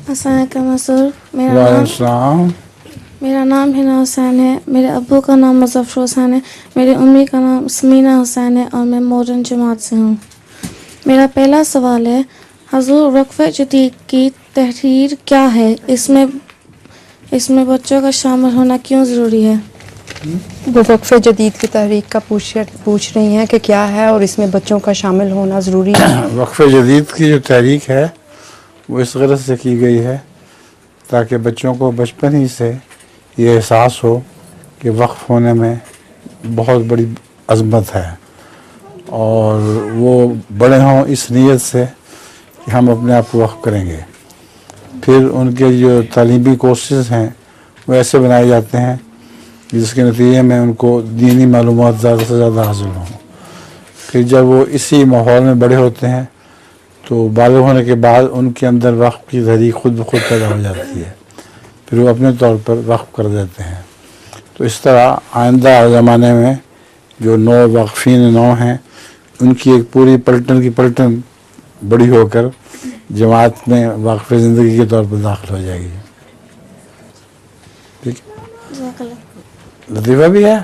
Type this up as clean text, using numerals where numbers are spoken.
السلام علیکم مسور. السلام. میرا نام حنا حسین ہے. میرے ابو کا نام مظفر حسین ہے. میری امی کا نام سمینہ حسین ہے اور میں ماڈرن جماعت سے ہوں. میرا پہلا سوال ہے حضور وقف جدید کی تحریر کیا ہے؟ اس میں بچوں کا شامل ہونا کیوں ضروری ہے؟ وہ وقف جدید کی تحریک کا پوچھ رہی ہیں کہ کیا ہے اور اس میں بچوں کا شامل ہونا ضروری ہے. وقف جدید کی جو تحریک ہے وہ اس غرض سے کی گئی ہے تاکہ بچوں کو بچپن ہی سے یہ احساس ہو کہ وقف ہونے میں بہت بڑی عظمت ہے اور وہ بڑے ہوں اس نیت سے کہ ہم اپنے آپ کو وقف کریں گے. پھر ان کے جو تعلیمی کورسز ہیں وہ ایسے بنائے جاتے ہیں جس کے نتیجے میں ان کو دینی معلومات زیادہ سے زیادہ حاصل ہوں. پھر جب وہ اسی ماحول میں بڑے ہوتے ہیں تو بالغ ہونے کے بعد ان کے اندر وقف کی تحریک خود بخود پیدا ہو جاتی ہے. پھر وہ اپنے طور پر وقف کر دیتے ہیں. تو اس طرح آئندہ زمانے میں جو نو وقفین نو ہیں ان کی ایک پوری پلٹن بڑی ہو کر جماعت میں وقف زندگی کے طور پر داخل ہو جائے گی. ٹھیک ہے. لطیفہ بھی ہے.